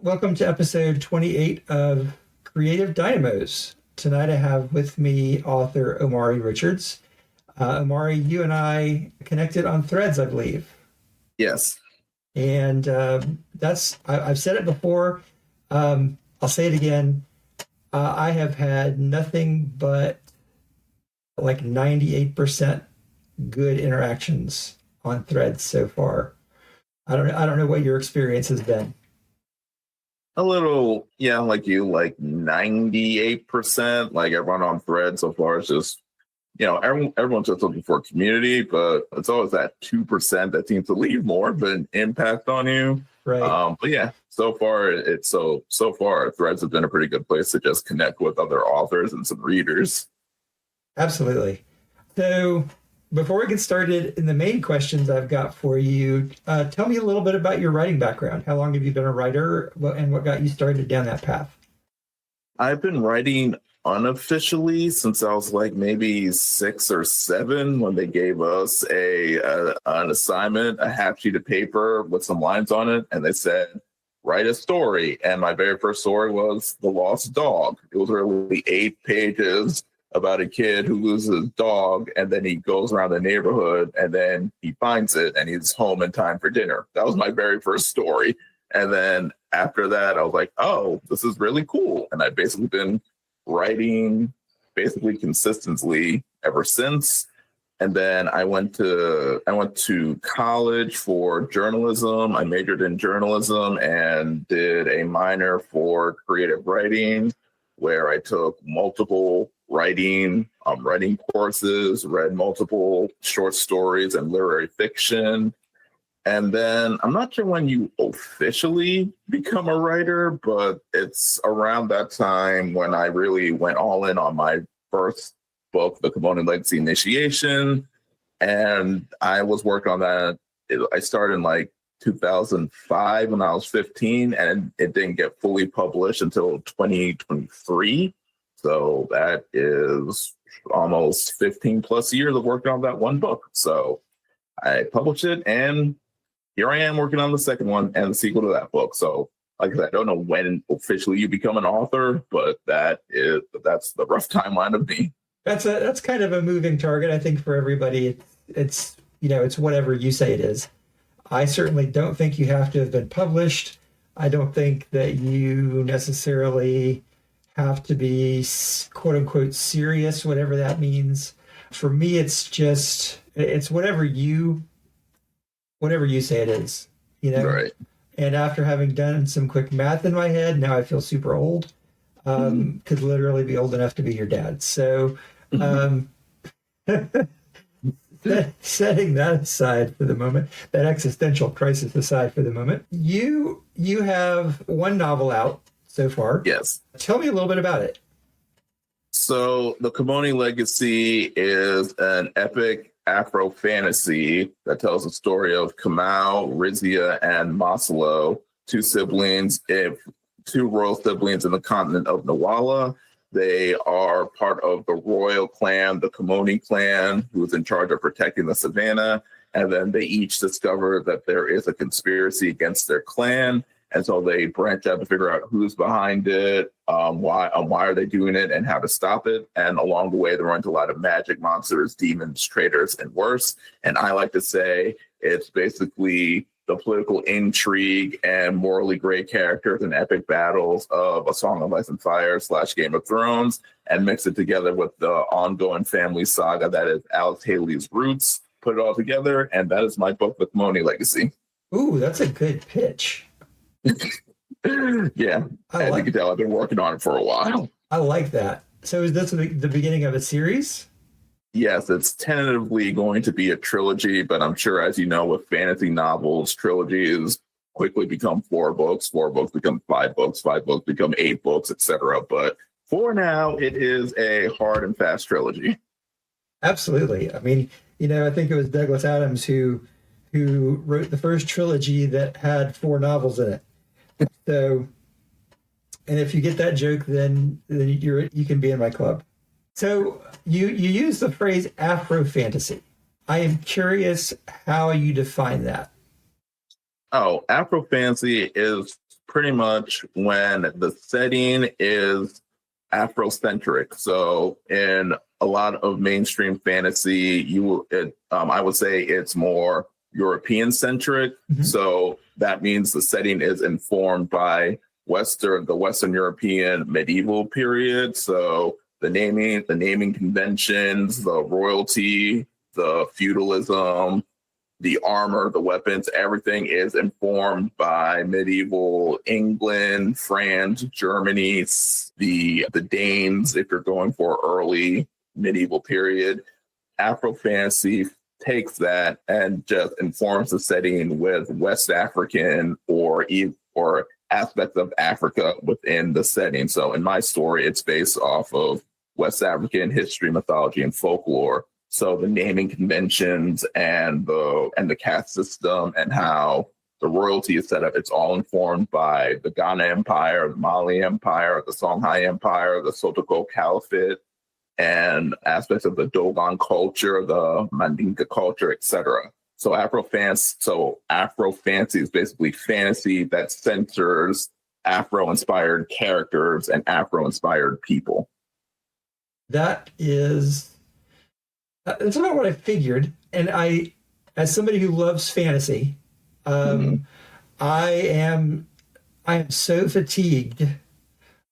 Welcome to episode 28 of Creative Dynamos. Tonight I have with me author Omari Richards. Omari, you and I connected on Threads, I believe. Yes. And I've said it before. I'll say it again. I have had nothing but like 98% good interactions on Threads so far. I don't know what your experience has been. A little, yeah, like you, like 98%. Like everyone on Thread so far is just, everyone's just looking for a community, but it's always that 2% that seems to leave more of an impact on you. Right. But yeah, so far so far Threads have been a pretty good place to just connect with other authors and some readers. Absolutely. So before we get started in the main questions I've got for you, tell me a little bit about your writing background. How long have you been a writer, and what got you started down that path? I've been writing unofficially since I was like maybe 6 or 7 when they gave us an assignment, a half sheet of paper with some lines on it, and they said, write a story. And my very first story was The Lost Dog. It was really 8 pages about a kid who loses his dog, and then he goes around the neighborhood, and then he finds it, and he's home in time for dinner. That was my very first story. And then after that, I was like, oh, this is really cool. And I've basically been writing basically consistently ever since. And then I went to college for journalism. I majored in journalism and did a minor for creative writing, where I took multiple writing courses, read multiple short stories and literary fiction. And then I'm not sure when you officially become a writer, but it's around that time when I really went all in on my first book, The Kimoni Legacy Initiation. And I was working on that. I started in like 2005 when I was 15, and it didn't get fully published until 2023. So that is almost 15 plus years of working on that one book. So I published it, and here I am working on the second one and the sequel to that book. So, like I said, I don't know when officially you become an author, but that's the rough timeline of me. That's kind of a moving target, I think, for everybody. It's whatever you say it is. I certainly don't think you have to have been published. I don't think that you necessarily have to be quote unquote serious, whatever that means. For me, it's whatever you say it is, Right. And after having done some quick math in my head, now I feel super old. Could literally be old enough to be your dad. So setting that aside for the moment, that existential crisis aside for the moment, you have one novel out so far. Yes. Tell me a little bit about it. So the Kimoni Legacy is an epic Afro-fantasy that tells the story of Kamau, Rizia, and Masalo, two royal siblings in the continent of Nawala. They are part of the royal clan, the Kimoni clan, who is in charge of protecting the savannah. And then they each discover that there is a conspiracy against their clan. And so they branch out to figure out who's behind it, why are they doing it, and how to stop it. And along the way, they run into a lot of magic monsters, demons, traitors, and worse. And I like to say it's basically the political intrigue and morally gray characters and epic battles of A Song of Ice and Fire / Game of Thrones, and mix it together with the ongoing family saga that is Alice Haley's Roots. Put it all together, and that is my book, The Kimoni Legacy. Ooh, that's a good pitch. Yeah, as you can tell, I've been working on it for a while. I like that. So is this the beginning of a series? Yes, it's tentatively going to be a trilogy, but I'm sure, as you know, with fantasy novels, trilogies quickly become 4 books, 4 books become 5 books, 5 books become 8 books, etc. But for now, it is a hard and fast trilogy. Absolutely. I mean, I think it was Douglas Adams who wrote the first trilogy that had 4 novels in it. So, and if you get that joke, then you can be in my club. So you use the phrase Afro-fantasy. I am curious how you define that. Oh, Afro-fantasy is pretty much when the setting is Afrocentric. So in a lot of mainstream fantasy, I would say it's more European centric. Mm-hmm. So that means the setting is informed by the Western European medieval period. So the naming conventions, the royalty, the feudalism, the armor, the weapons, everything is informed by medieval England, France, Germany, the Danes, if you're going for early medieval period. Afro-fantasy takes that and just informs the setting with West African or aspects of Africa within the setting. So in my story, it's based off of West African history, mythology, and folklore. So the naming conventions and the caste system and how the royalty is set up, it's all informed by the Ghana Empire, the Mali Empire, the Songhai Empire, the Sotoko Caliphate, and aspects of the Dogon culture, the Mandinka culture, etc. So Afro-fantasy is basically fantasy that centers Afro-inspired characters and Afro-inspired people. That's about what I figured. And as somebody who loves fantasy, I am so fatigued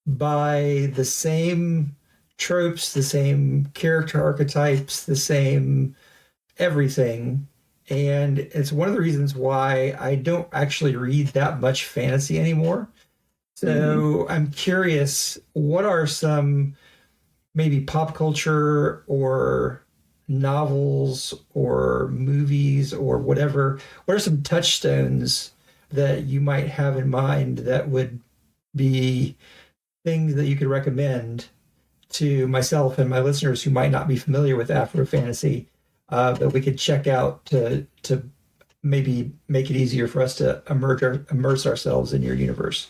by the same tropes, the same character archetypes, the same everything. And it's one of the reasons why I don't actually read that much fantasy anymore. So I'm curious, what are some maybe pop culture or novels or movies or whatever? What are some touchstones that you might have in mind that would be things that you could recommend to myself and my listeners who might not be familiar with Afro fantasy, that we could check out to maybe make it easier for us to immerse ourselves in your universe?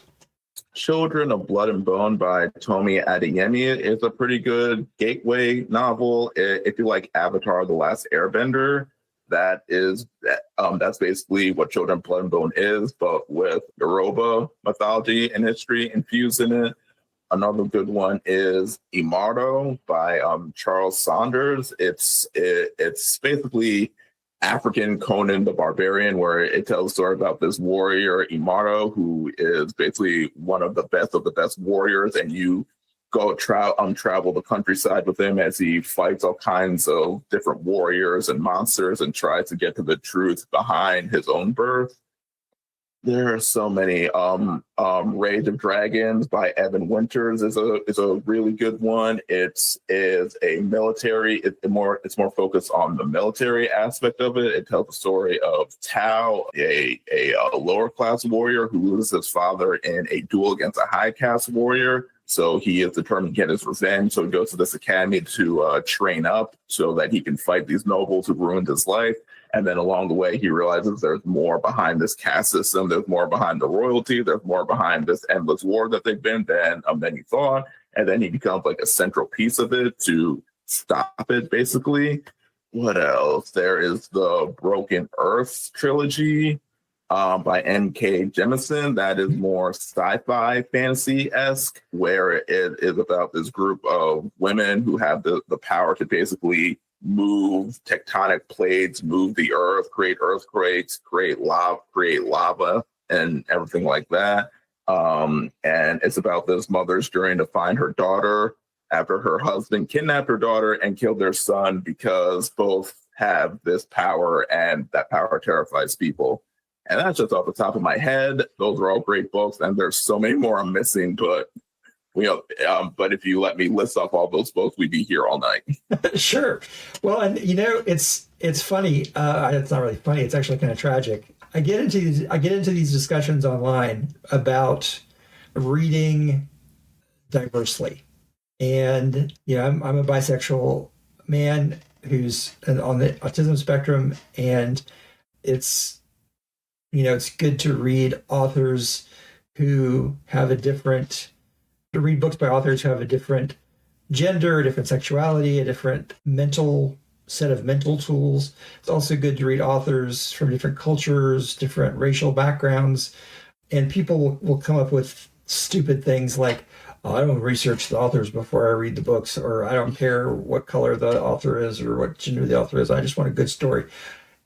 Children of Blood and Bone by Tomi Adeyemi is a pretty good gateway novel. If you like Avatar: The Last Airbender, that's basically what Children of Blood and Bone is, but with Yoruba mythology and history infused in it. Another good one is Immortal by Charles Saunders. It's basically African Conan the Barbarian, where it tells a story about this warrior, Immortal, who is basically one of the best warriors, and you go travel the countryside with him as he fights all kinds of different warriors and monsters and tries to get to the truth behind his own birth. There are so many. Rage of Dragons by Evan Winters is a really good one. It's more focused on the military aspect of it. It tells the story of Tao, a lower class warrior who loses his father in a duel against a high caste warrior. So he is determined to get his revenge. So he goes to this academy to train up so that he can fight these nobles who ruined his life. And then along the way, he realizes there's more behind this caste system. There's more behind the royalty. There's more behind this endless war that they've been than he thought. And then he becomes like a central piece of it to stop it, basically. What else? There is the Broken Earth trilogy by N.K. Jemisin. That is more sci-fi fantasy-esque, where it is about this group of women who have the power to basically move tectonic plates, move the earth, create earthquakes, create lava, and everything like that. And it's about this mother's journey to find her daughter after her husband kidnapped her daughter and killed their son, because both have this power and that power terrifies people. And that's just off the top of my head. Those are all great books, and there's so many more I'm missing, but but if you let me list off all those books, we'd be here all night. Sure. Well, and it's funny. It's not really funny. It's actually kind of tragic. I get into these discussions online about reading diversely, and I'm a bisexual man who's on the autism spectrum, and it's good to read authors who have read books by authors who have a different gender, a different sexuality, a different set of mental tools. It's also good to read authors from different cultures, different racial backgrounds. And people will come up with stupid things like, oh, I don't research the authors before I read the books, or I don't care what color the author is or what gender the author is. I just want a good story.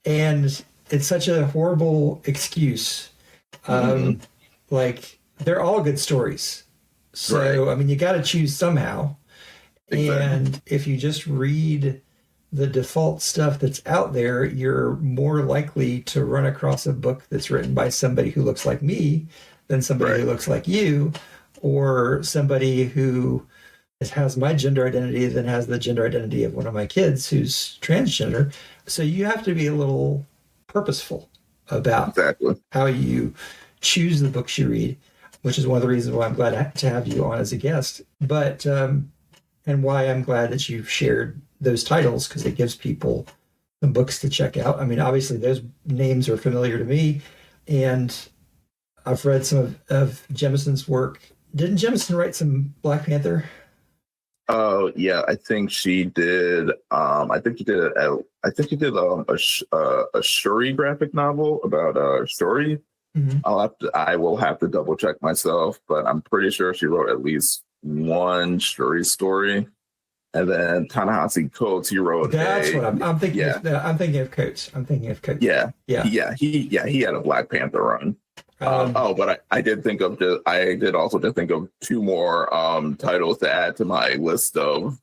And it's such a horrible excuse. Like, they're all good stories. So, Right. I mean, you got to choose somehow. Exactly. And if you just read the default stuff that's out there, you're more likely to run across a book that's written by somebody who looks like me than somebody who Right. looks like you, or somebody who has my gender identity than has the gender identity of one of my kids who's transgender. So you have to be a little purposeful about Exactly. how you choose the books you read, which is one of the reasons why I'm glad to have you on as a guest. But and why I'm glad that you've shared those titles, because it gives people some books to check out. I mean, obviously those names are familiar to me, and I've read some of Jemison's work. Didn't Jemison write some Black Panther? Oh yeah, I think she did. I think he did. A Shuri graphic novel about Shuri. Mm-hmm. I will have to double check myself, but I'm pretty sure she wrote at least one Shuri story. And then Ta-Nehisi Coates, he wrote That's what I'm thinking. yeah, I'm thinking of Coates. I'm thinking of Coates. yeah, Yeah. he had a Black Panther run. Um, But I did think of I did also just think of two more titles to add to my list of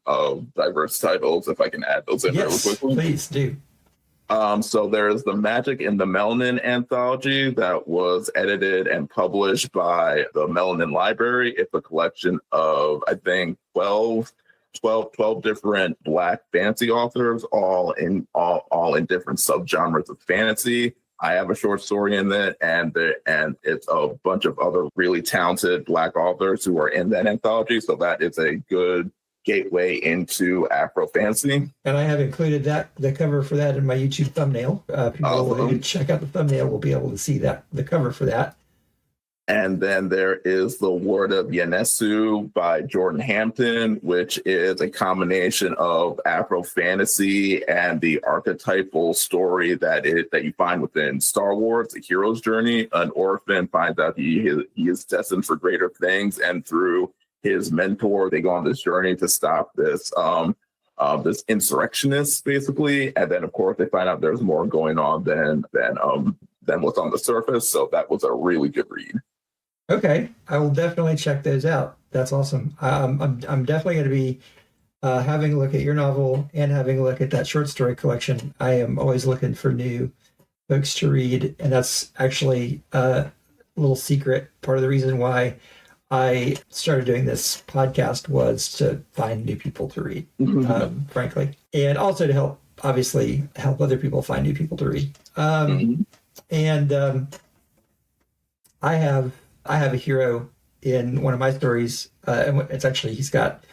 diverse titles, if I can add those in really yes, quickly. please do. So there's the Magic in the Melanin anthology that was edited and published by the Melanin Library. It's a collection of, I think, 12 different Black fantasy authors, all in different subgenres of fantasy. I have a short story in it, and it's a bunch of other really talented Black authors who are in that anthology. So that is a good gateway into Afro-fantasy. And I have included the cover for that in my YouTube thumbnail. People who check out the thumbnail will be able to see the cover for that. And then there is The Ward of Yanesu by Jordan Hampton, which is a combination of Afro fantasy and the archetypal story that you find within Star Wars, the hero's journey. An orphan finds out he is destined for greater things, and through his mentor, they go on this journey to stop this insurrectionist, basically. And then, of course, they find out there's more going on than what's on the surface. So that was a really good read. Okay, I will definitely check those out. That's awesome. I'm definitely going to be having a look at your novel and having a look at that short story collection. I am always looking for new books to read, and that's actually a little secret. Part of the reason why I started doing this podcast was to find new people to read, frankly, and also to help other people find new people to read. And I have a hero in one of my stories. It's actually, he's got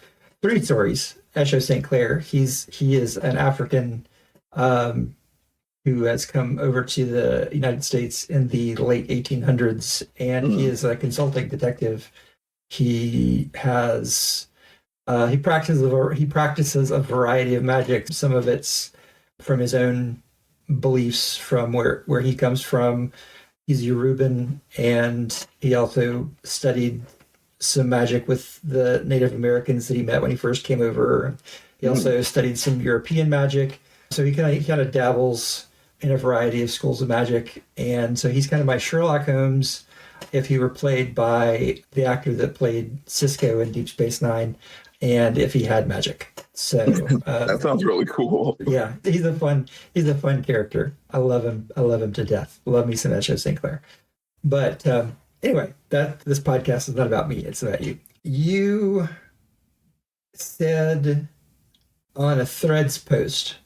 3 stories. Esho St. Clair. He is an African who has come over to the United States in the late 1800s, and he is a consulting detective. He has he practices a variety of magic. Some of it's from his own beliefs, from where he comes from. He's Yoruban, and he also studied some magic with the Native Americans that he met when he first came over. He also studied some European magic. So he kind of dabbles in a variety of schools of magic. And so he's kind of my Sherlock Holmes if he were played by the actor that played Cisco in Deep Space Nine, and if he had magic. So that sounds really cool. Yeah, he's a fun character. I love him. I love him to death. Love me some Esho St. Clair. But anyway, this podcast is not about me. It's about you. You said on a Threads post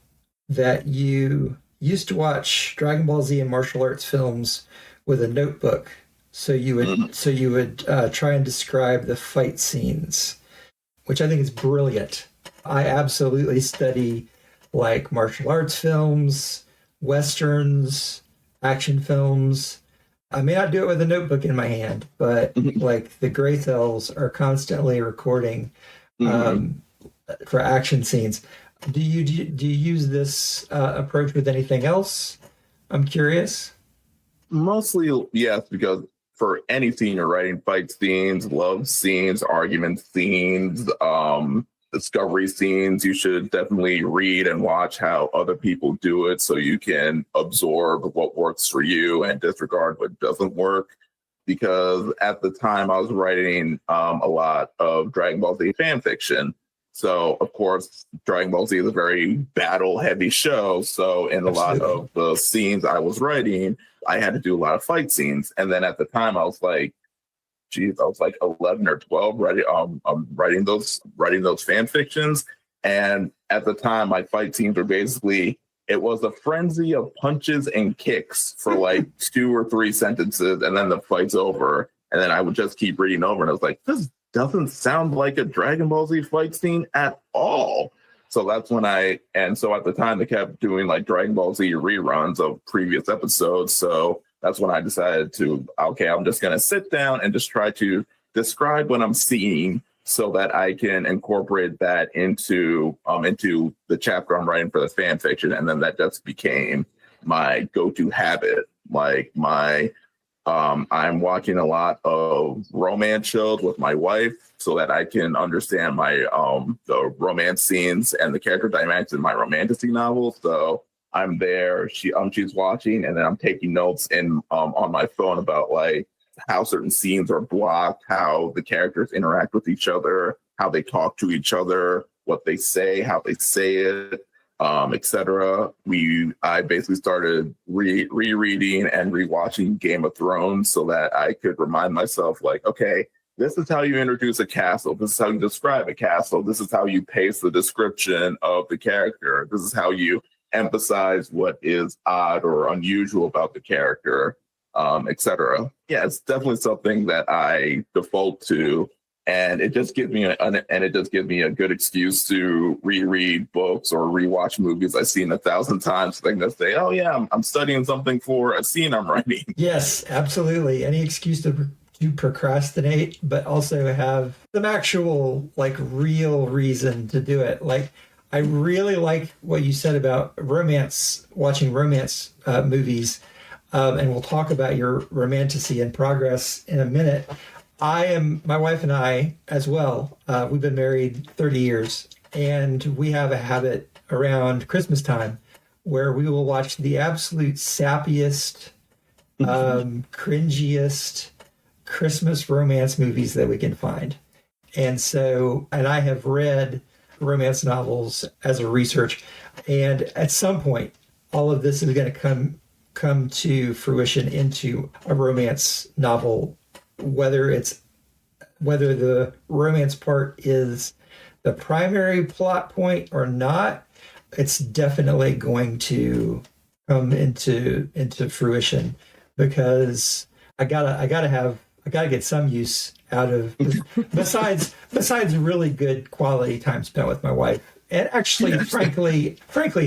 that you used to watch Dragon Ball Z and martial arts films with a notebook, so you would try and describe the fight scenes, which I think is brilliant. I absolutely study like martial arts films, westerns, action films. I may not do it with a notebook in my hand, but like the Gray Cells are constantly recording for action scenes. Do you use this approach with anything else? I'm curious. Mostly, yes, because for any scene you're writing, fight scenes, love scenes, argument scenes, discovery scenes, you should definitely read and watch how other people do it so you can absorb what works for you and disregard what doesn't work. Because at the time I was writing a lot of Dragon Ball Z fan fiction. So, of course, Dragon Ball Z is a very battle-heavy show. So in a lot of the scenes I was writing, I had to do a lot of fight scenes. And then at the time, I was like, geez, I was like 11 or 12 writing those fan fictions. And at the time, my fight scenes were basically, it was a frenzy of punches and kicks for like 2 or 3 sentences, and then the fight's over. And then I would just keep reading over, and I was like, this doesn't sound like a Dragon Ball Z fight scene at all. So that's when so at the time they kept doing like Dragon Ball Z reruns of previous episodes. So that's when I decided to, okay, I'm just going to sit down and just try to describe what I'm seeing so that I can incorporate that into the chapter I'm writing for the fan fiction. And then that just became my go-to habit. Like I'm watching a lot of romance shows with my wife so that I can understand my the romance scenes and the character dynamics in my Romantasy novels. So I'm there, she's watching, and then I'm taking notes on my phone about like how certain scenes are blocked, how the characters interact with each other, how they talk to each other, what they say, how they say it, etc. I basically started rereading and rewatching Game of Thrones so that I could remind myself, like, okay, this is how you introduce a castle. This is how you describe a castle. This is how you pace the description of the character. This is how you emphasize what is odd or unusual about the character, etc. Yeah, it's definitely something that I default to. And it just gives me a good excuse to reread books or rewatch movies I've seen 1,000 times. So I can just say, "Oh yeah, I'm studying something for a scene I'm writing." Yes, absolutely. Any excuse to procrastinate, but also have some actual like real reason to do it. Like I really like what you said about watching romance movies, and we'll talk about your romantasy and progress in a minute. My wife and I as well, we've been married 30 years, and we have a habit around Christmas time where we will watch the absolute sappiest, cringiest Christmas romance movies that we can find. And I have read romance novels as a research, and at some point, all of this is going to come to fruition into a romance novel. Whether the romance part is the primary plot point or not, it's definitely going to come into fruition, because I gotta get some use out of besides really good quality time spent with my wife, and actually frankly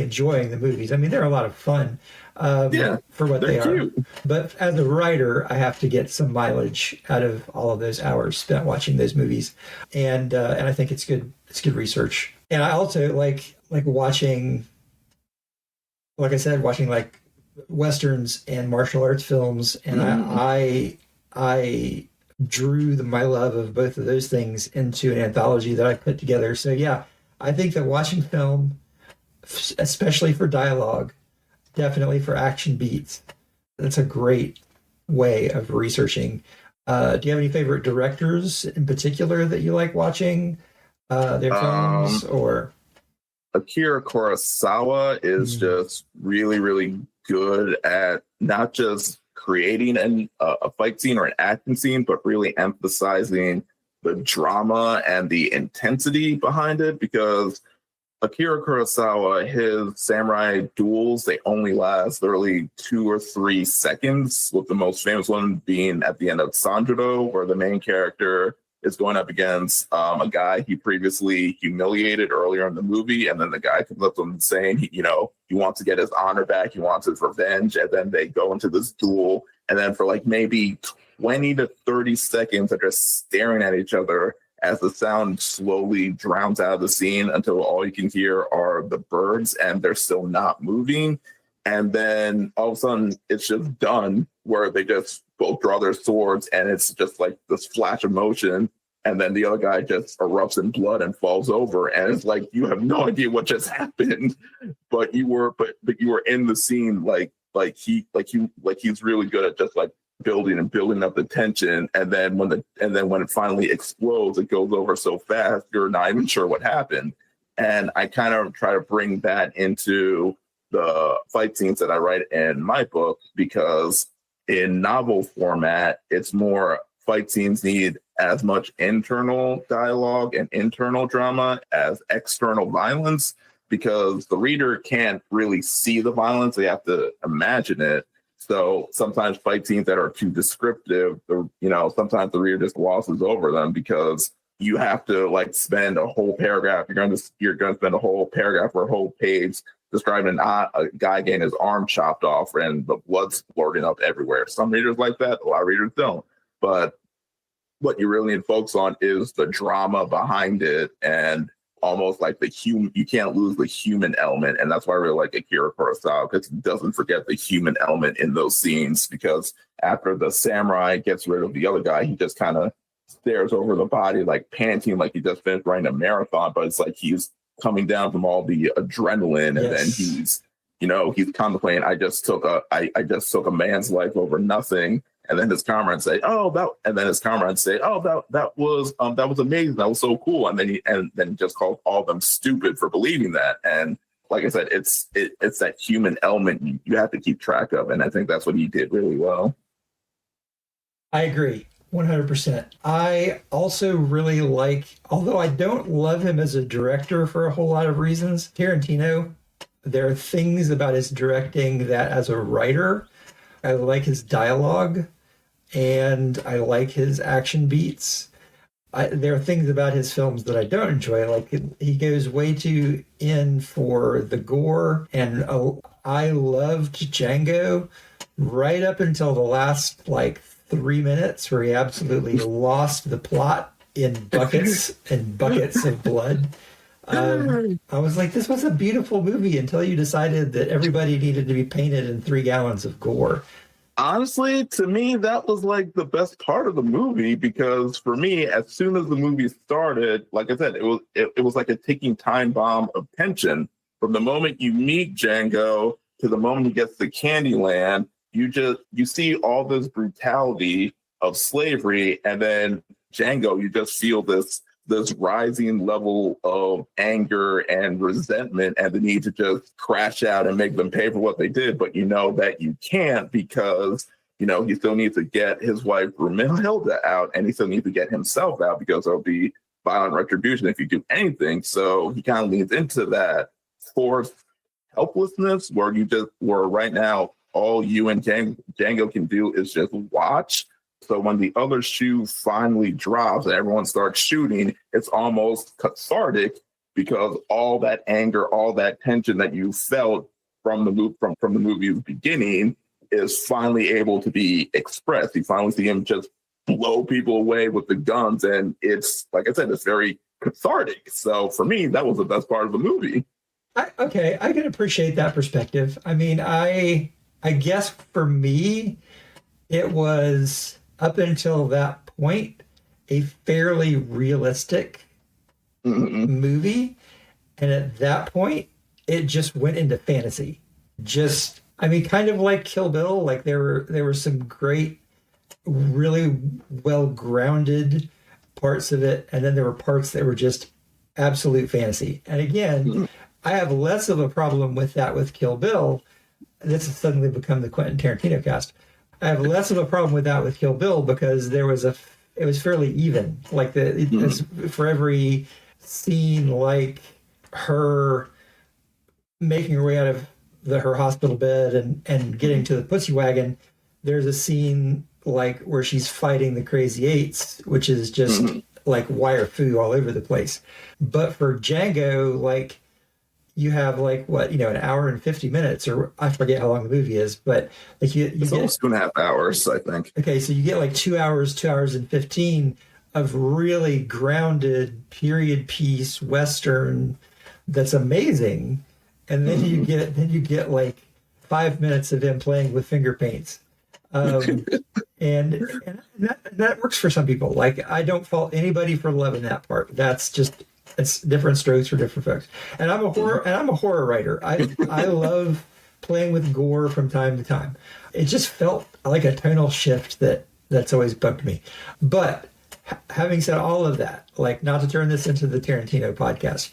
enjoying the movies. I mean, they're a lot of fun. For what they are. Cute. But as a writer, I have to get some mileage out of all of those hours spent watching those movies, and I think it's good. It's good research. And I also like watching, like I said, watching like westerns and martial arts films, and I drew my love of both of those things into an anthology that I put together. So yeah, I think that watching film, especially for dialogue, definitely for action beats, that's a great way of researching. Do you have any favorite directors in particular that you like watching their films? Or Akira Kurosawa is just really, really good at not just creating a fight scene or an action scene, but really emphasizing the drama and the intensity behind it. Because Akira Kurosawa, his samurai duels, they only last literally 2 or 3 seconds, with the most famous one being at the end of Sanjuro, where the main character is going up against a guy he previously humiliated earlier in the movie, and then the guy comes up to him saying, he wants to get his honor back, he wants his revenge, and then they go into this duel, and then for like maybe 20 to 30 seconds, they're just staring at each other as the sound slowly drowns out of the scene until all you can hear are the birds and they're still not moving. And then all of a sudden it's just done where they just both draw their swords and it's just like this flash of motion. And then the other guy just erupts in blood and falls over. And it's like, you have no idea what just happened, but you were in the scene. He's really good at just like building up the tension. And then when it finally explodes, it goes over so fast, you're not even sure what happened. And I kind of try to bring that into the fight scenes that I write in my book, because in novel format, it's more fight scenes need as much internal dialogue and internal drama as external violence, because the reader can't really see the violence. They have to imagine it. So sometimes fight scenes that are too descriptive, sometimes the reader just glosses over them because you have to like spend a whole paragraph. You're going to spend a whole paragraph or a whole page describing a guy getting his arm chopped off and the blood splurting up everywhere. Some readers like that, a lot of readers don't. But what you really need to focus on is the drama behind it, and almost like you can't lose the human element. And that's why I really like Akira Kurosawa, because he doesn't forget the human element in those scenes, because after the samurai gets rid of the other guy, he just kind of stares over the body, like panting, like he just finished running a marathon, but it's like he's coming down from all the adrenaline, and then he's contemplating, I just took a man's life over nothing. And then his comrades say, that was amazing. That was so cool. And then he just calls all of them stupid for believing that. And like I said, it's that human element you have to keep track of. And I think that's what he did really well. I agree 100%. I also really like, although I don't love him as a director for a whole lot of reasons, Tarantino, there are things about his directing that as a writer, I like his dialogue and I like his action beats. There are things about his films that I don't enjoy. Like he goes way too in for the gore. And I loved Django right up until the last 3 minutes, where he absolutely lost the plot in buckets and buckets of blood. I was like, this was a beautiful movie until you decided that everybody needed to be painted in 3 gallons of gore. Honestly, to me, that was like the best part of the movie, because for me, as soon as the movie started, like I said, it was like a ticking time bomb of tension. From the moment you meet Django to the moment he gets to Candyland, you see all this brutality of slavery, and then Django, you just feel this rising level of anger and resentment and the need to just crash out and make them pay for what they did. But you know that you can't, because he still needs to get his wife Brunhilde out, and he still needs to get himself out, because there'll be violent retribution if you do anything. So he kind of leans into that forced helplessness where right now all you and Django can do is just watch. So when the other shoe finally drops and everyone starts shooting, it's almost cathartic, because all that anger, all that tension that you felt from the movie's beginning is finally able to be expressed. You finally see him just blow people away with the guns, and it's, like I said, it's very cathartic. So for me, that was the best part of the movie. I can appreciate that perspective. I mean, I guess for me, it was, up until that point, a fairly realistic movie. And at that point, it just went into fantasy. Kind of like Kill Bill. Like there were some great, really well-grounded parts of it. And then there were parts that were just absolute fantasy. And again, I have less of a problem with that with Kill Bill. This has suddenly become the Quentin Tarantino cast. I have less of a problem with that with Kill Bill, because it was fairly even. Like for every scene, like her making her way out of her hospital bed and getting to the pussy wagon, there's a scene like where she's fighting the Crazy Eights, which is just like wire foo all over the place. But for Django, like, you have an hour and 50 minutes, or I forget how long the movie is, but like it's almost 2.5 hours, I think. Okay, so you get 2 hours and 15 of really grounded period piece Western that's amazing. And then you get 5 minutes of him playing with finger paints. And that works for some people. Like, I don't fault anybody for loving that part. It's different strokes for different folks. And I'm a horror writer. I love playing with gore from time to time. It just felt like a tonal shift that's always bugged me. But having said all of that, like, not to turn this into the Tarantino podcast,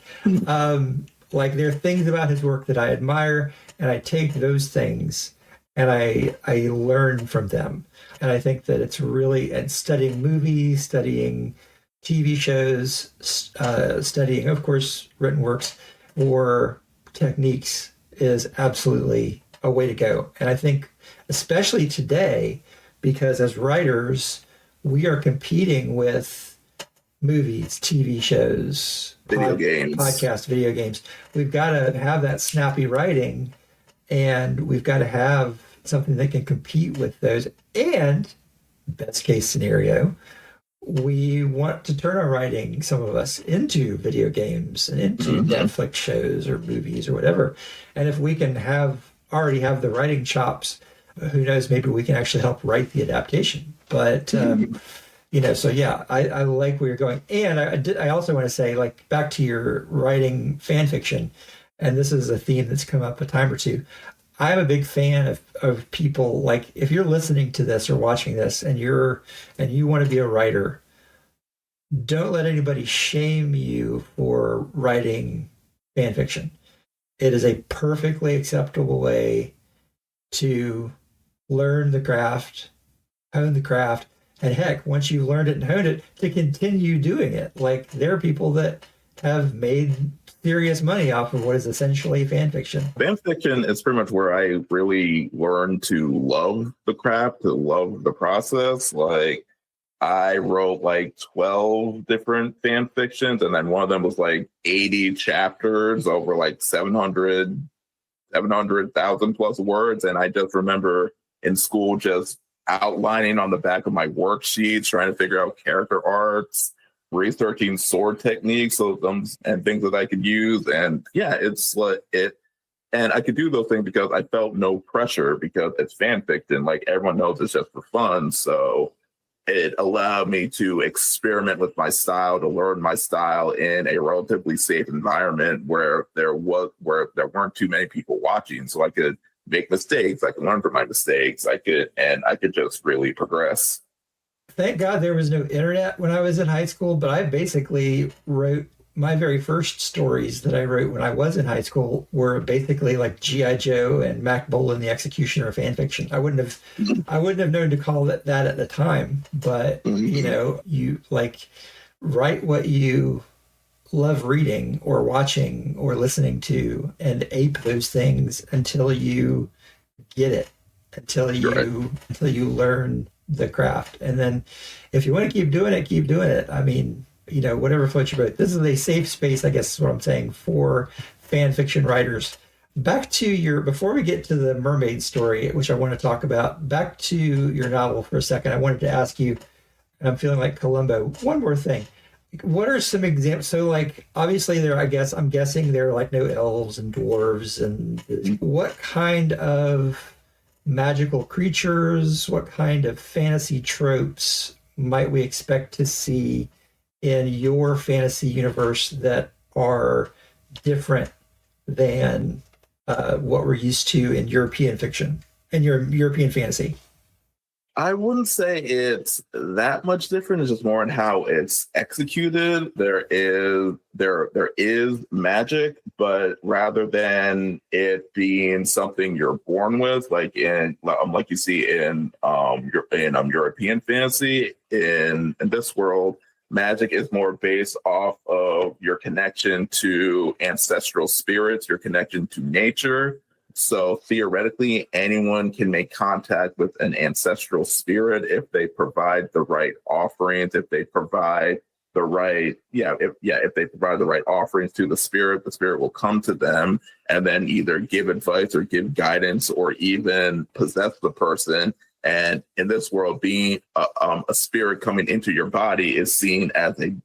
like, there are things about his work that I admire, and I take those things and I learn from them. And I think that it's really, and studying movies, studying TV shows, studying, of course, written works or techniques is absolutely a way to go. And I think especially today, because as writers, we are competing with movies, TV shows, games, podcasts, video games. We've got to have that snappy writing, and we've got to have something that can compete with those. And best case scenario, we want to turn our writing, some of us, into video games and into Netflix shows or movies or whatever. And if we can already have the writing chops, who knows, maybe we can actually help write the adaptation. But, so yeah, I like where you're going. And I also want to say, like, back to your writing fan fiction, and this is a theme that's come up a time or two. I'm a big fan of people, like, if you're listening to this or watching this and you want to be a writer, don't let anybody shame you for writing fan fiction. It is a perfectly acceptable way to learn the craft, hone the craft, and heck, once you've learned it and honed it, to continue doing it. Like, there are people that have made serious money off of what is essentially fan fiction. Fan fiction is pretty much where I really learned to love the craft, to love the process. Like, I wrote like 12 different fan fictions, and then one of them was like 80 chapters over like 700,000 plus words. And I just remember in school just outlining on the back of my worksheets, trying to figure out character arcs, researching sword techniques and things that I could use. And yeah, it's like and I could do those things because I felt no pressure, because it's fan fiction. Like, everyone knows it's just for fun. So it allowed me to experiment with my style, to learn my style in a relatively safe environment where there weren't too many people watching. So I could make mistakes. I could learn from my mistakes. I could just really progress. Thank God there was no internet when I was in high school, but I basically wrote my very first stories that I wrote when I was in high school were basically like G.I. Joe and Mac Bolan the Executioner fan fiction. I wouldn't have known to call it that at the time, but you like write what you love reading or watching or listening to, and ape those things until you get it, until you learn the craft. And then if you want to keep doing it. I mean, whatever floats your boat. This is a safe space, I guess is what I'm saying, for fan fiction writers. Back to before we get to the mermaid story, which I want to talk about, back to your novel for a second. I wanted to ask you, and I'm feeling like Columbo, one more thing. What are some examples? So, like, obviously I'm guessing there are like no elves and dwarves, and what kind of magical creatures, what kind of fantasy tropes might we expect to see in your fantasy universe that are different than what we're used to in European fiction and your European fantasy? I wouldn't say it's that much different. It's just more in how it's executed. There is magic, but rather than it being something you're born with, like you see in European fantasy, in this world, magic is more based off of your connection to ancestral spirits, your connection to nature. So theoretically, anyone can make contact with an ancestral spirit if they provide the right offerings, if they provide the right, if they provide the right offerings to the spirit will come to them and then either give advice or give guidance or even possess the person. And in this world, being a spirit coming into your body is seen as a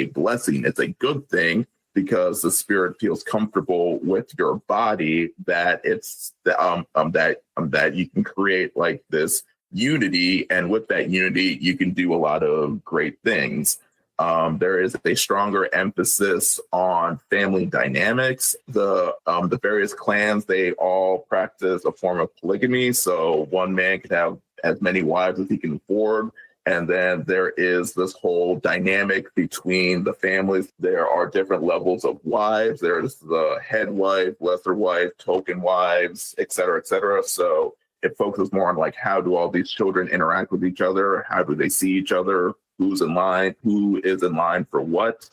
blessing. It's a good thing. because the spirit feels comfortable with your body, that it's that you can create like this unity, and with that unity you can do a lot of great things. There is a stronger emphasis on family dynamics. The various clans, they all practice a form of polygamy, so one man can have as many wives as he can afford. And then there is this whole dynamic between the families. There are different levels of wives. There's the head wife, lesser wife, token wives, et cetera, et cetera. So it focuses more on like, how do all these children interact with each other? How do they see each other? Who's in line? Who is in line for what?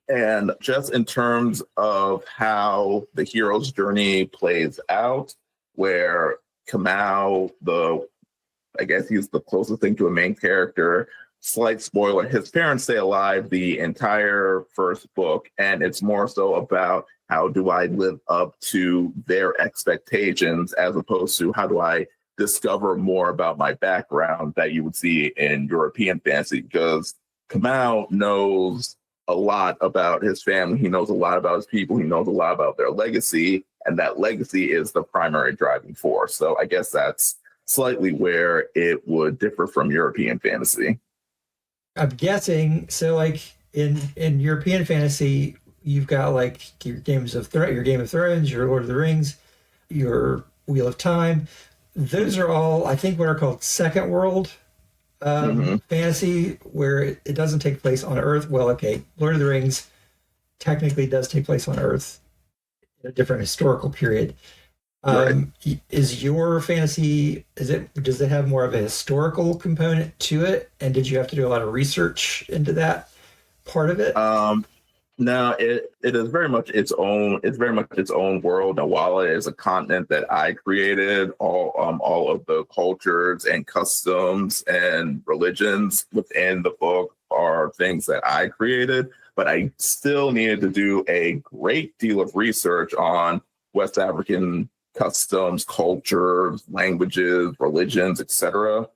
And just in terms of how the hero's journey plays out, where Kamau, I guess he's the closest thing to a main character. Slight spoiler, his parents stay alive the entire first book, and it's more so about how do I live up to their expectations, as opposed to how do I discover more about my background that you would see in European fantasy, because Kamau knows a lot about his family. He knows a lot about his people. He knows a lot about their legacy, and that legacy is the primary driving force. So I guess that's slightly where it would differ from European fantasy. I'm guessing so. Like in European fantasy, you've got like your Game of Thrones, your Lord of the Rings, your Wheel of Time. Those are all, I think, what are called second world fantasy, where it doesn't take place on Earth. Well, okay, Lord of the Rings technically does take place on Earth in a different historical period. Right. Is your fantasy, does it have more of a historical component to it? And did you have to do a lot of research into that part of it? No, it is very much its own. It's very much its own world. Now, while it is a continent that I created, all of the cultures and customs and religions within the book are things that I created. But I still needed to do a great deal of research on West African customs, cultures, languages, religions, etc.,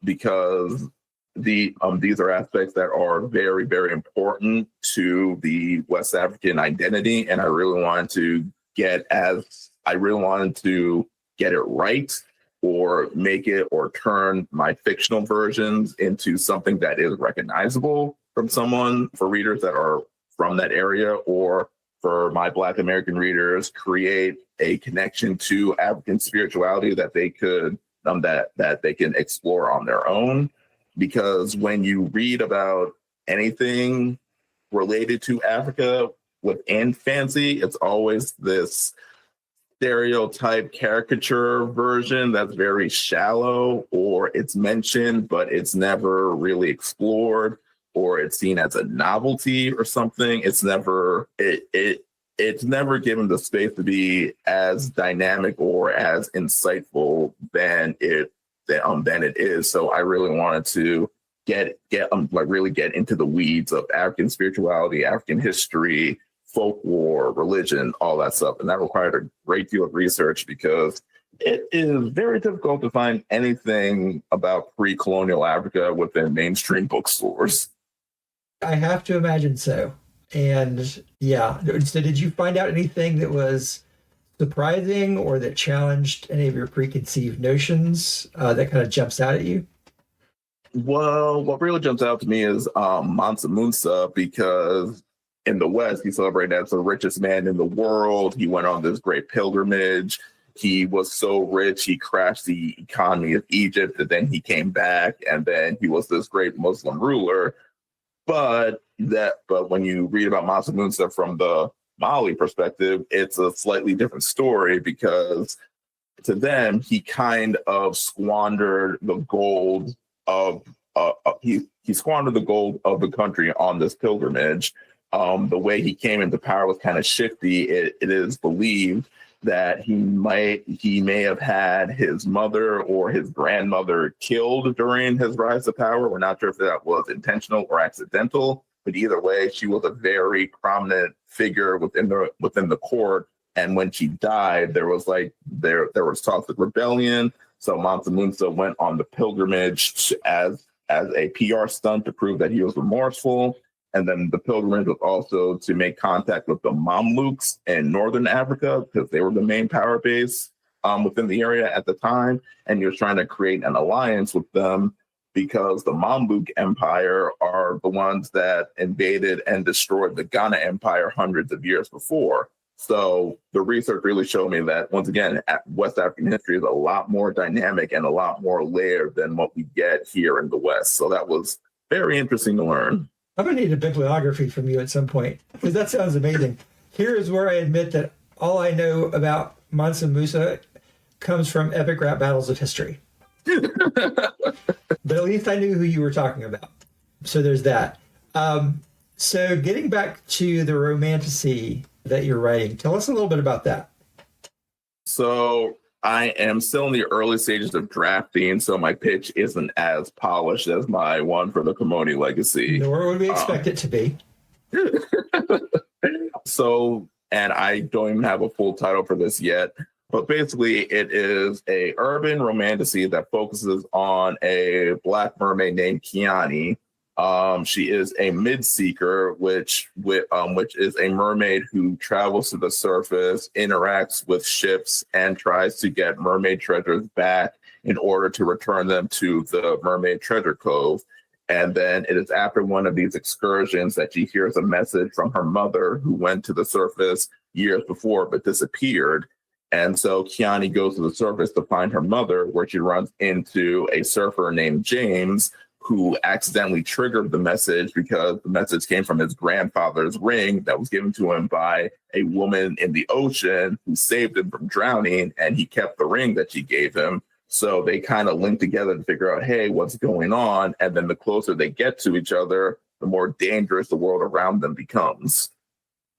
because these are aspects that are very, very important to the West African identity, and I really wanted to get it right, or make it, or turn my fictional versions into something that is recognizable for readers that are from that area, or for my Black American readers, create a connection to African spirituality that they could that they can explore on their own. Because when you read about anything related to Africa within fantasy, it's always this stereotype caricature version that's very shallow, or it's mentioned but it's never really explored, or it's seen as a novelty or something. It's never given the space to be as dynamic or as insightful than it is. So I really wanted to really get into the weeds of African spirituality, African history, folklore, religion, all that stuff. And that required a great deal of research, because it is very difficult to find anything about pre-colonial Africa within mainstream bookstores. I have to imagine so. And yeah, so did you find out anything that was surprising or that challenged any of your preconceived notions that kind of jumps out at you? Well, what really jumps out to me is Mansa Musa, because in the West, he's celebrated as the richest man in the world. He went on this great pilgrimage. He was so rich, he crashed the economy of Egypt, and then he came back, and then he was this great Muslim ruler. But when you read about Mansa Musa from the Mali perspective, it's a slightly different story, because to them, he kind of squandered the gold of he squandered the gold of the country on this pilgrimage. The way he came into power was kind of shifty. It is believed that he may have had his mother or his grandmother killed during his rise to power. We're not sure if that was intentional or accidental, but either way, she was a very prominent figure within the court. And when she died, there was talks of rebellion. So Mansa Musa went on the pilgrimage as a PR stunt to prove that he was remorseful. And then the pilgrimage was also to make contact with the Mamluks in northern Africa because they were the main power base within the area at the time. And you're trying to create an alliance with them because the Mamluk Empire are the ones that invaded and destroyed the Ghana Empire hundreds of years before. So the research really showed me that, once again, West African history is a lot more dynamic and a lot more layered than what we get here in the West. So that was very interesting to learn. I'm going to need a bibliography from you at some point, because that sounds amazing. Here is where I admit that all I know about Mansa Musa comes from epic rap battles of history. But at least I knew who you were talking about. So there's that. So getting back to the Romantasy that you're writing, tell us a little bit about that. So I am still in the early stages of drafting, so my pitch isn't as polished as my one for the Kimoni Legacy. Nor would we expect it to be. So, and I don't even have a full title for this yet, but basically it is a urban romantasy that focuses on a Black Mermaid named Kiani. She is a mid-seeker, which is a mermaid who travels to the surface, interacts with ships, and tries to get mermaid treasures back in order to return them to the Mermaid Treasure Cove. And then it is after one of these excursions that she hears a message from her mother, who went to the surface years before but disappeared. And so Kiani goes to the surface to find her mother, where she runs into a surfer named James, who accidentally triggered the message because the message came from his grandfather's ring that was given to him by a woman in the ocean who saved him from drowning, and he kept the ring that she gave him. So they kind of link together to figure out, hey, what's going on? And then the closer they get to each other, the more dangerous the world around them becomes.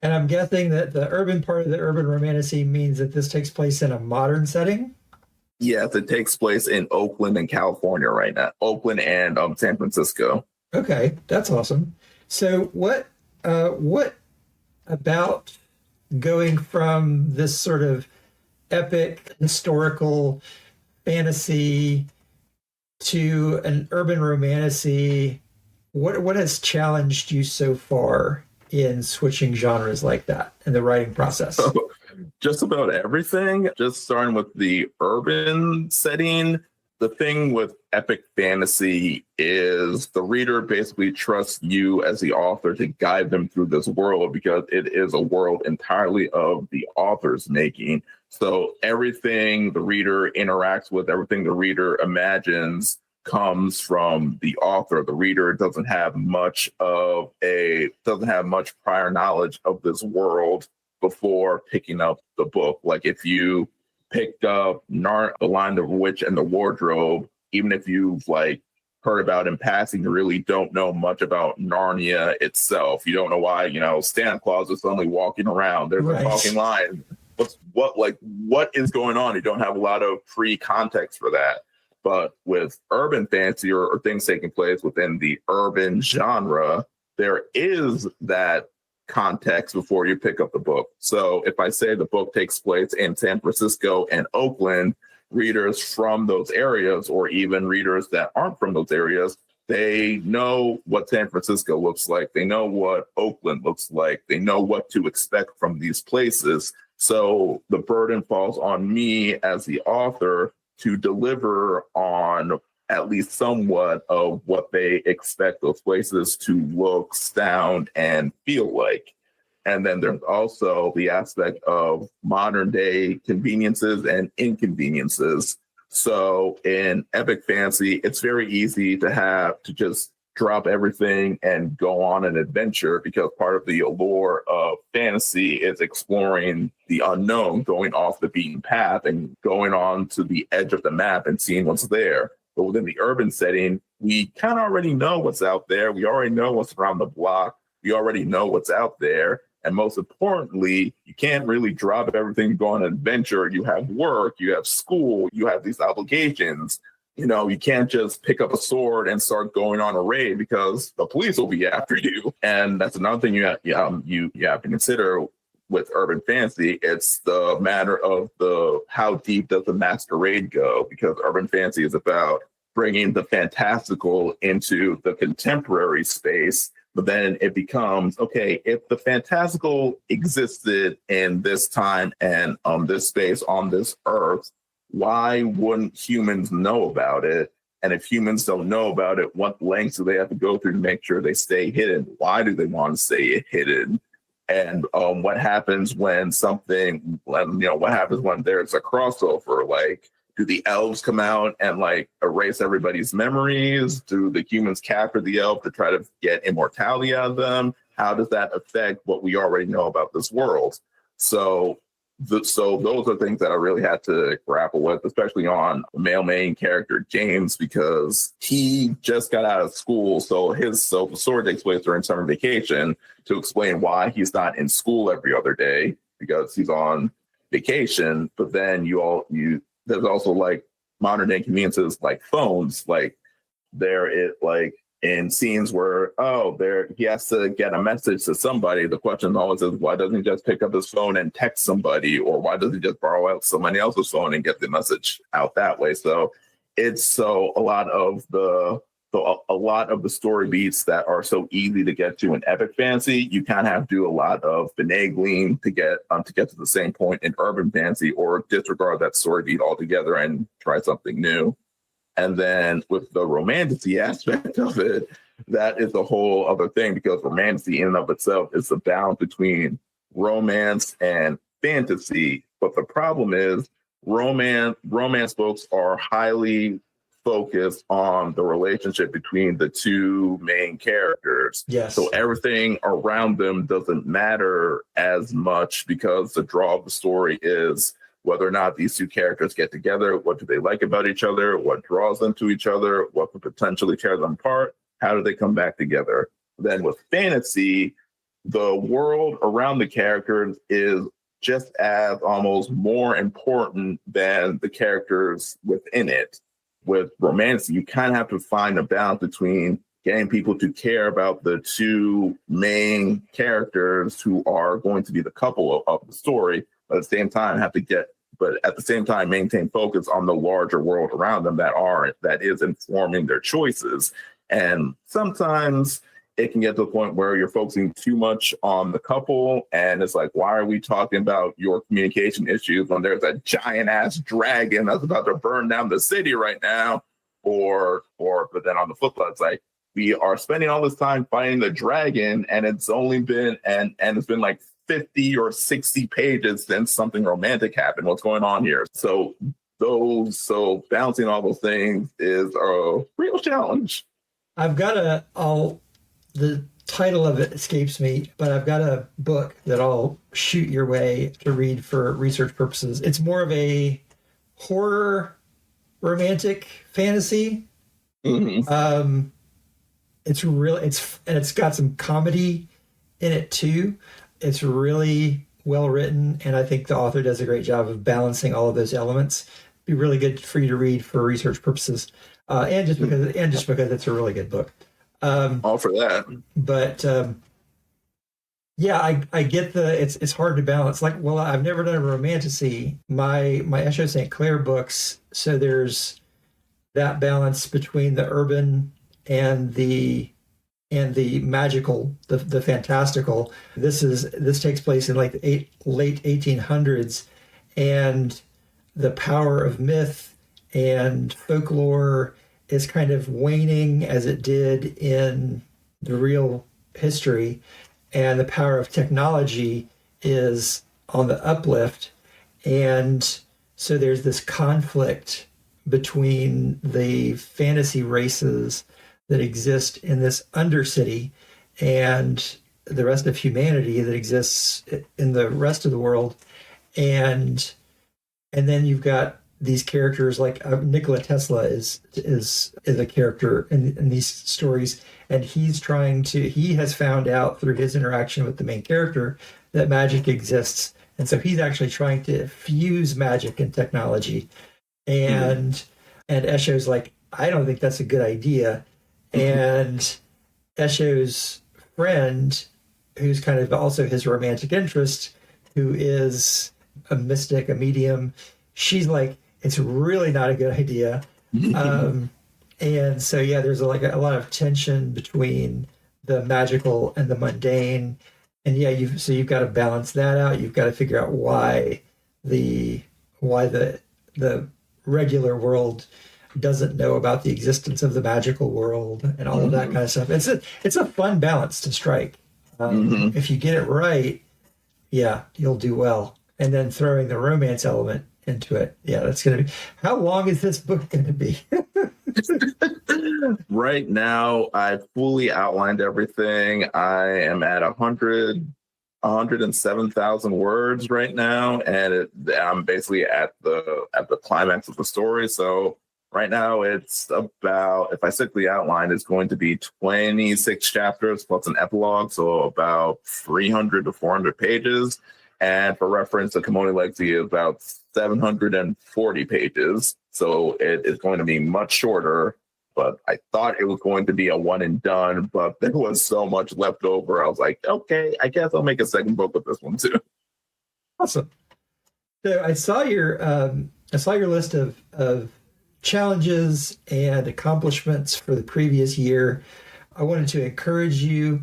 And I'm guessing that the urban part of the urban romantasy means that this takes place in a modern setting? Yes, it takes place in Oakland and California right now. Oakland and San Francisco. Okay, that's awesome. So what about going from this sort of epic historical fantasy to an urban romantasy? What has challenged you so far in switching genres like that in the writing process? Just about everything. Just starting with the urban setting. The thing with epic fantasy is the reader basically trusts you as the author to guide them through this world, because it is a world entirely of the author's making. So everything the reader interacts with, everything the reader imagines, comes from the author. The reader doesn't have much prior knowledge of this world before picking up the book. Like if you picked up The Lion, the Witch, and the Wardrobe, even if you've heard about in passing, you really don't know much about Narnia itself. You don't know why, Santa Claus is suddenly walking around. There's a talking lion. What is going on? You don't have a lot of pre-context for that. But with urban fantasy or things taking place within the urban genre, there is that context before you pick up the book. So if I say the book takes place in San Francisco and Oakland, readers from those areas, or even readers that aren't from those areas, they know what San Francisco looks like. They know what Oakland looks like. They know what to expect from these places. So the burden falls on me as the author to deliver on at least somewhat of what they expect those places to look, sound, and feel like. And then there's also the aspect of modern day conveniences and inconveniences. So in epic fantasy, it's very easy to just drop everything and go on an adventure, because part of the allure of fantasy is exploring the unknown, going off the beaten path and going on to the edge of the map and seeing what's there. But within the urban setting, we kind of already know what's out there. We already know what's around the block. We already know what's out there. And most importantly, you can't really drop everything, go on an adventure. You have work, you have school, you have these obligations. You can't just pick up a sword and start going on a raid, because the police will be after you. And that's another thing you have to consider with urban fantasy. It's the matter of how deep does the masquerade go, because urban fantasy is about bringing the fantastical into the contemporary space But then it becomes, okay, if the fantastical existed in this time and on this space, on this earth, why wouldn't humans know about it? And if humans don't know about it, what lengths do they have to go through to make sure they stay hidden? Why do they want to stay hidden? And what happens when something, what happens when there's a crossover? Like, do the elves come out and like erase everybody's memories? Do the humans capture the elf to try to get immortality out of them? How does that affect what we already know about this world? So those are things that I really had to grapple with, especially on the male main character, James, because he just got out of school. So the story takes place during summer vacation to explain why he's not in school every other day because he's on vacation. But then there's also like modern day conveniences like phones, like in scenes where he has to get a message to somebody. The question always is, why doesn't he just pick up his phone and text somebody, or why doesn't he just borrow out somebody else's phone and get the message out that way? So a lot of the story beats that are so easy to get to in epic fantasy, you kind of have to do a lot of finagling to get to the same point in urban fantasy, or disregard that story beat altogether and try something new. And then with the romantasy aspect of it, that is a whole other thing, because romantasy in and of itself is the balance between romance and fantasy. But the problem is romance books are highly focused on the relationship between the two main characters. Yes. So everything around them doesn't matter as much, because the draw of the story is whether or not these two characters get together, what do they like about each other, what draws them to each other, what could potentially tear them apart, how do they come back together. Then with fantasy, the world around the characters is just as almost more important than the characters within it. With romance, you kind of have to find a balance between getting people to care about the two main characters who are going to be the couple of the story, but at the same time maintain focus on the larger world around them that is informing their choices. And sometimes it can get to the point where you're focusing too much on the couple, and it's like, why are we talking about your communication issues when there's a giant ass dragon that's about to burn down the city right now? But then on the flip side, it's like, we are spending all this time fighting the dragon, and it's been like 50 or 60 pages since something romantic happened. What's going on here? So balancing all those things is a real challenge. The title of it escapes me, but I've got a book that I'll shoot your way to read for research purposes. It's more of a horror romantic fantasy. Mm-hmm. It's got some comedy in it too. It's really well written, and I think the author does a great job of balancing all of those elements. It'd be really good for you to read for research purposes, and just because it's a really good book. All for that. But yeah, I get it's hard to balance. Like, well, I've never done a romantasy. My Esho St. Clair books, so there's that balance between the urban and the magical, the fantastical. This takes place in like the late 1800s, and the power of myth and folklore is kind of waning as it did in the real history, and the power of technology is on the uplift. And so there's this conflict between the fantasy races that exist in this undercity and the rest of humanity that exists in the rest of the world. And then you've got these characters like Nikola Tesla is a character in these stories, and he has found out through his interaction with the main character that magic exists, and so he's actually trying to fuse magic and technology. And Esho's like, I don't think that's a good idea. And Esho's friend, who's kind of also his romantic interest, who is a mystic, a medium, she's like, it's really not a good idea. And so, yeah, there's a lot of tension between the magical and the mundane. And yeah, you've got to balance that out. You've got to figure out why the regular world doesn't know about the existence of the magical world and all of that kind of stuff. It's a fun balance to strike. If you get it right, yeah, you'll do well. And then throwing the romance element into it, yeah, that's going to be. How long is this book going to be? Right now, I fully outlined everything. I am at 107,000 words right now, and I'm basically at the climax of the story. So right now, it's about, if I stick the outline, it's going to be 26 chapters plus an epilogue, so about 300 to 400 pages. And for reference, the Kimoni Legacy is about 740 pages, so it is going to be much shorter. But I thought it was going to be a one and done, but there was so much left over. I was like, okay, I guess I'll make a second book with this one too. Awesome. So I saw your list of challenges and accomplishments for the previous year. I wanted to encourage you.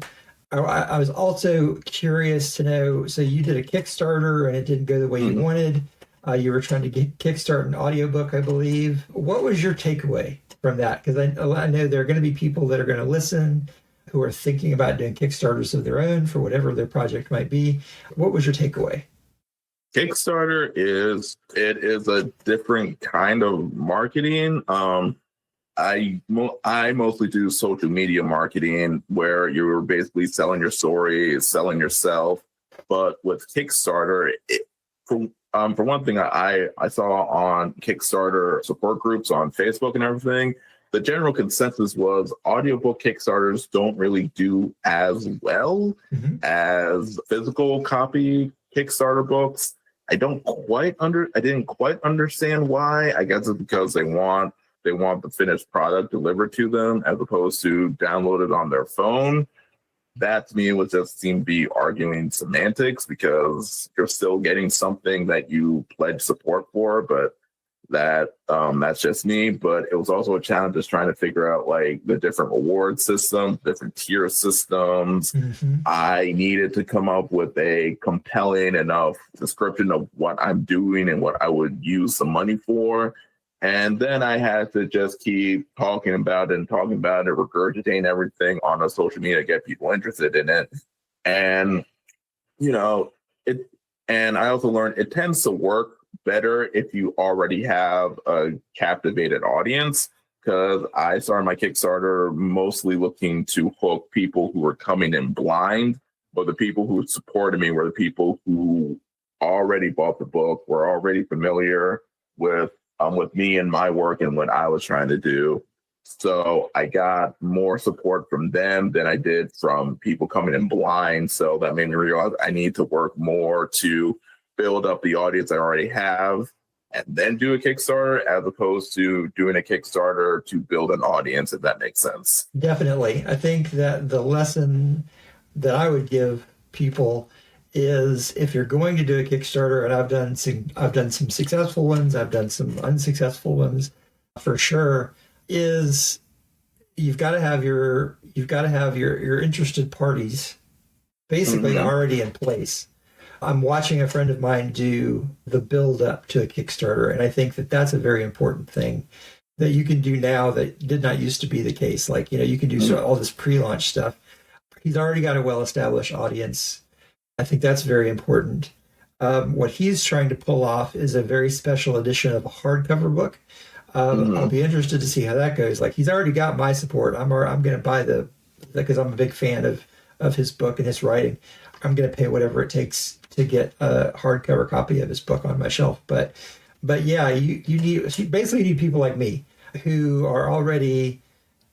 I was also curious to know, so you did a Kickstarter and it didn't go the way you wanted. You were trying to kickstart an audiobook, I believe. What was your takeaway from that? Because I know there are going to be people that are going to listen who are thinking about doing Kickstarters of their own for whatever their project might be. What was your takeaway? Kickstarter is a different kind of marketing. I mostly do social media marketing where you're basically selling your story, selling yourself. But with Kickstarter, for one thing, I saw on Kickstarter support groups on Facebook and everything, the general consensus was audiobook Kickstarters don't really do as well as physical copy Kickstarter books. I didn't quite understand why. I guess it's because they want the finished product delivered to them as opposed to downloaded on their phone. That to me would just seem to be arguing semantics because you're still getting something that you pledge support for, but that's just me. But it was also a challenge just trying to figure out like the different reward systems, different tier systems. I needed to come up with a compelling enough description of what I'm doing and what I would use the money for. And then I had to just keep talking about it, regurgitating everything on a social media to get people interested in it. And, and I also learned it tends to work better if you already have a captivated audience, because I started my Kickstarter mostly looking to hook people who were coming in blind, but the people who supported me were the people who already bought the book, were already familiar with me and my work and what I was trying to do. So I got more support from them than I did from people coming in blind. So that made me realize I need to work more to build up the audience I already have and then do a Kickstarter as opposed to doing a Kickstarter to build an audience, if that makes sense. Definitely. I think that the lesson that I would give people is if you're going to do a Kickstarter, and I've done some successful ones, I've done some unsuccessful ones for sure, is you've got to have your interested parties basically already in place. I'm watching a friend of mine do the build up to a Kickstarter, and I think that that's a very important thing that you can do now that did not used to be the case. Like, you can do all this pre-launch stuff. He's already got a well-established audience. I think that's very important. What he's trying to pull off is a very special edition of a hardcover book. I'll be interested to see how that goes. Like, he's already got my support. I'm going to buy because I'm a big fan of his book and his writing. I'm going to pay whatever it takes to get a hardcover copy of his book on my shelf. But yeah, you basically need people like me who are already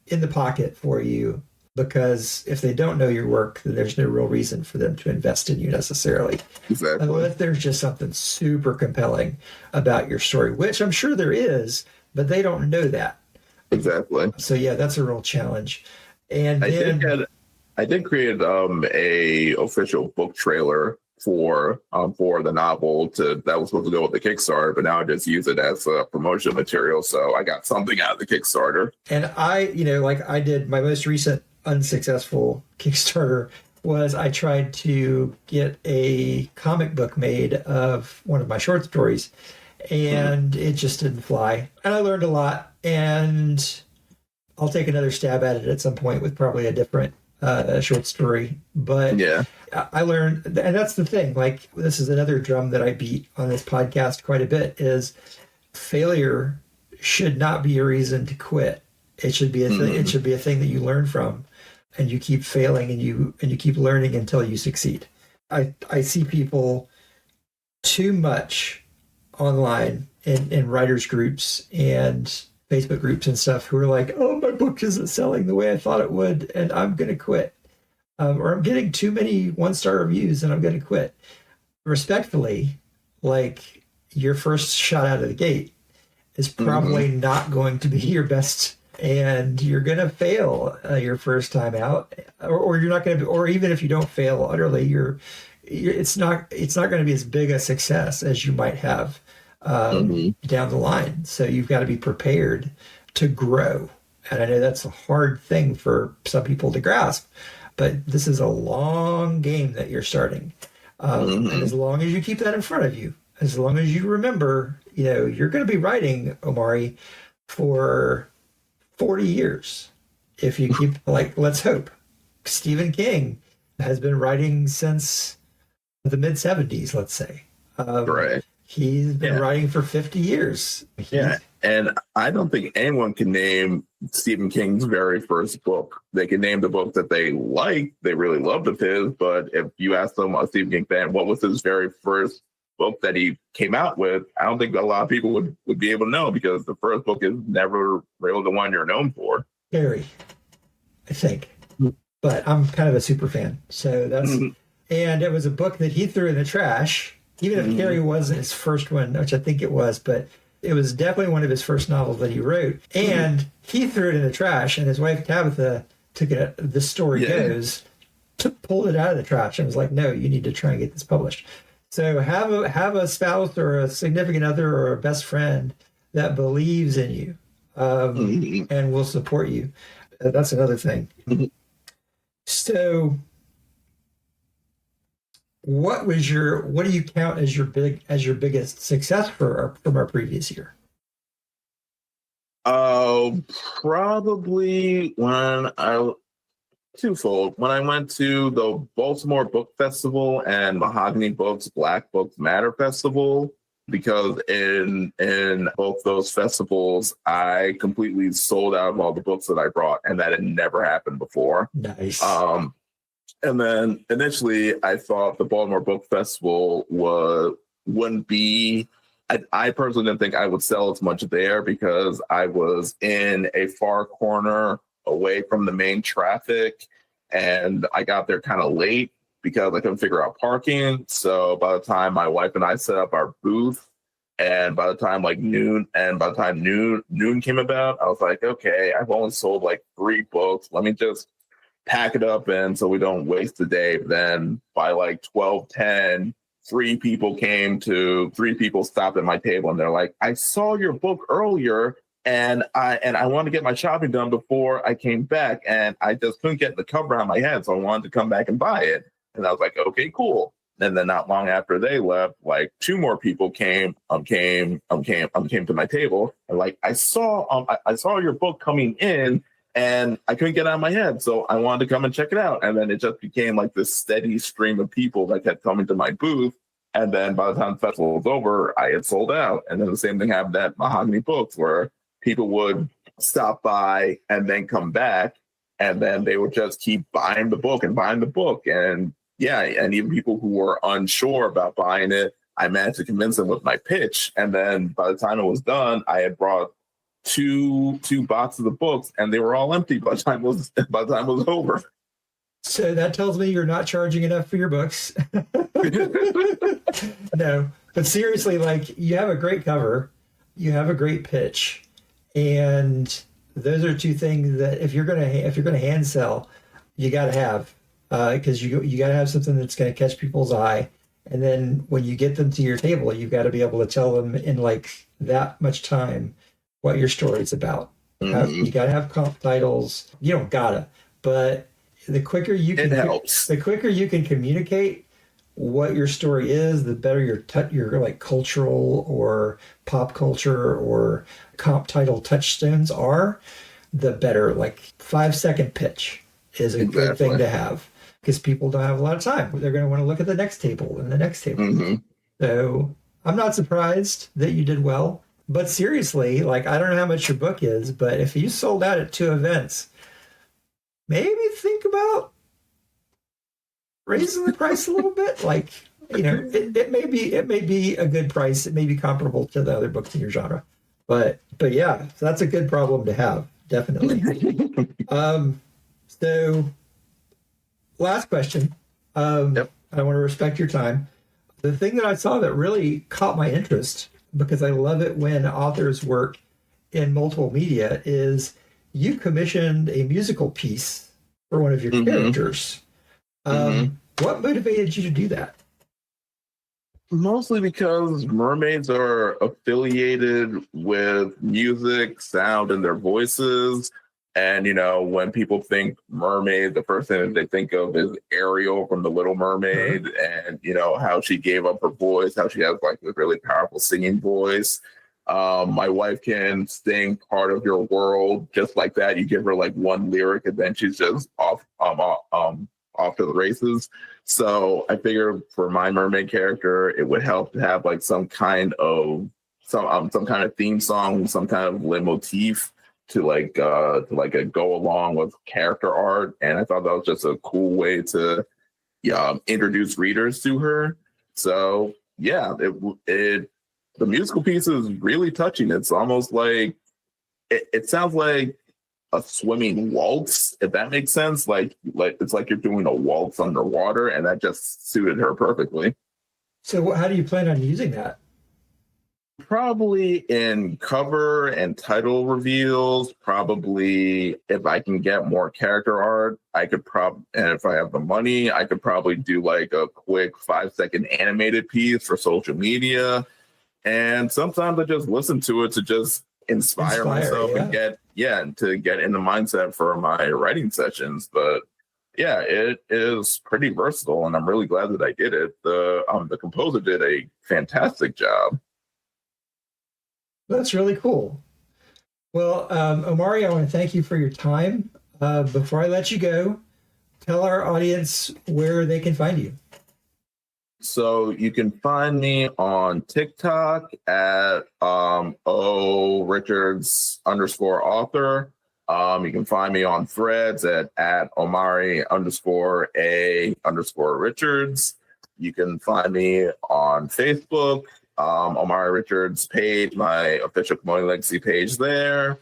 in the pocket for you, because if they don't know your work, then there's no real reason for them to invest in you necessarily. Exactly. Unless there's just something super compelling about your story, which I'm sure there is, but they don't know that. Exactly. So yeah, that's a real challenge. And I did create a official book trailer for the novel that was supposed to go with the Kickstarter, but now I just use it as a promotion material. So I got something out of the Kickstarter. And I did my most recent unsuccessful Kickstarter was I tried to get a comic book made of one of my short stories, and it just didn't fly. And I learned a lot, and I'll take another stab at it at some point with probably a different short story. But Yeah. I learned, and that's the thing, like this is another drum that I beat on this podcast quite a bit, is failure should not be a reason to quit. It should be a thing, it should be a thing that you learn from, and you keep failing and you keep learning until you succeed. I see people too much online in writers groups and Facebook groups and stuff who are like, oh, my book isn't selling the way I thought it would, and I'm going to quit. Or I'm getting too many 1-star reviews and I'm going to quit. Respectfully, like your first shot out of the gate is probably not going to be your best, and you're going to fail your first time out, or you're not going to, or even if you don't fail utterly, it's not going to be as big a success as you might have down the line. So you've got to be prepared to grow. And I know that's a hard thing for some people to grasp, but this is a long game that you're starting. And as long as you keep that in front of you, as long as you remember, you're going to be writing, Omari, for 40 years. If you keep, like, let's hope. Stephen King has been writing since the mid 70s, let's say. Right. He's been writing for 50 years. And I don't think anyone can name Stephen King's very first book. They can name the book that they liked, they really loved of his, but if you ask them, a Stephen King fan, what was his very first book that he came out with, I don't think a lot of people would be able to know, because the first book is never really the one you're known for. Carrie, I think. But I'm kind of a super fan. So that's, and it was a book that he threw in the trash, even if Carrie wasn't his first one, which I think it was, but it was definitely one of his first novels that he wrote. And he threw it in the trash, and his wife Tabitha took it, the story goes, pulled it out of the trash and was like, no, you need to try and get this published. So have a spouse or a significant other or a best friend that believes in you and will support you. That's another thing. So what do you count as your biggest success from our previous year? Probably twofold. When I went to the Baltimore Book Festival and Mahogany Books Black Books Matter Festival, because in both those festivals, I completely sold out of all the books that I brought, and that had never happened before. Nice. And then initially, I thought the Baltimore Book Festival wouldn't be. I personally didn't think I would sell as much there, because I was in a far corner away from the main traffic, and I got there kind of late because I couldn't figure out parking. So by the time my wife and I set up our booth, and by the time noon came about, I was like, okay, I've only sold like 3 books. Let me just pack it up, and so we don't waste the day. But then by like 12:10, 3 people stopped at my table, and they're like, I saw your book earlier, and I wanted to get my shopping done before I came back, and I just couldn't get the cover on my head, so I wanted to come back and buy it. And I was like, okay, cool. And then not long after they left, like 2 more people came to my table, and like, I saw your book coming in, and I couldn't get it out of my head, so I wanted to come and check it out. And then it just became like this steady stream of people that kept coming to my booth. And then by the time the festival was over, I had sold out. And then the same thing happened at Mahogany Books, where people would stop by and then come back, and then they would just keep buying the book. And and even people who were unsure about buying it, I managed to convince them with my pitch. And then by the time it was done, I had brought two boxes of books, and they were all empty by the time it was over. So that tells me you're not charging enough for your books. No, but seriously, like, you have a great cover, you have a great pitch, and those are 2 things that if you're gonna hand sell, you got to have, because you got to have something that's going to catch people's eye, and then when you get them to your table, you've got to be able to tell them in like that much time what your story's about. You got to have comp titles. You don't gotta, but the quicker you It can helps. the quicker you can communicate what your story is, the better your like cultural or pop culture or comp title touchstones are, the better. Like 5-second pitch is a good thing to have because people don't have a lot of time. They're going to want to look at the next table and the next table. Mm-hmm. So I'm not surprised that you did well. But seriously, like, I don't know how much your book is, but if you sold out at 2 events, maybe think about raising the price a little bit. Like, you know, it may be a good price. It may be comparable to the other books in your genre. But yeah, so that's a good problem to have, definitely. So last question. Yep. I want to respect your time. The thing that I saw that really caught my interest, because I love it when authors work in multiple media, is you commissioned a musical piece for one of your characters. What motivated you to do that? Mostly because mermaids are affiliated with music, sound, and their voices. And, you know, when people think mermaid, the first thing that they think of is Ariel from The Little Mermaid, and, you know, how she gave up her voice, how she has like a really powerful singing voice. My wife can sing Part of Your World just like that. You give her like one lyric and then she's just off to the races. So I figured for my mermaid character, it would help to have like some kind of theme song, some kind of leitmotif to go along with character art. And I thought that was just a cool way to introduce readers to her. So yeah, the musical piece is really touching. It's almost like it sounds like a swimming waltz, if that makes sense. Like it's like you're doing a waltz underwater, and that just suited her perfectly. So how do you plan on using that? Probably in cover and title reveals. Probably if I can get more character art, I could and if I have the money, I could probably do like a quick 5-second animated piece for social media. And sometimes I just listen to it to just inspire myself and get in the mindset for my writing sessions. But yeah, it is pretty versatile, and I'm really glad that I did it. The composer did a fantastic job. That's really cool. Well, Omari, I want to thank you for your time. Before I let you go, tell our audience where they can find you. So you can find me on TikTok at Richards_author. You can find me on Threads at Omari_A_Richards. You can find me on Facebook, Omari Richards page, my official Kimoni Legacy page there.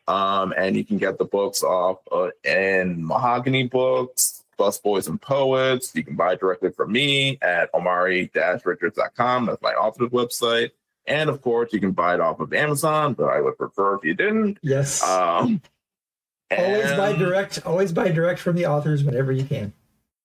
And you can get the books off in Mahogany Books, Busboys and Poets. You can buy directly from me at omari-richards.com. That's my author's website. And of course, you can buy it off of Amazon, but I would prefer if you didn't. Yes. Always buy direct from the authors whenever you can.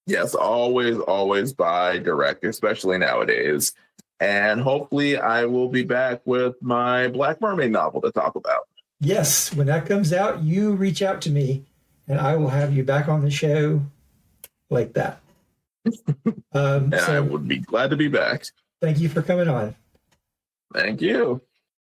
Yes, always buy direct, especially nowadays. And hopefully I will be back with my Black Mermaid novel to talk about. Yes, when that comes out, you reach out to me and I will have you back on the show like that. I would be glad to be back. Thank you for coming on. Thank you.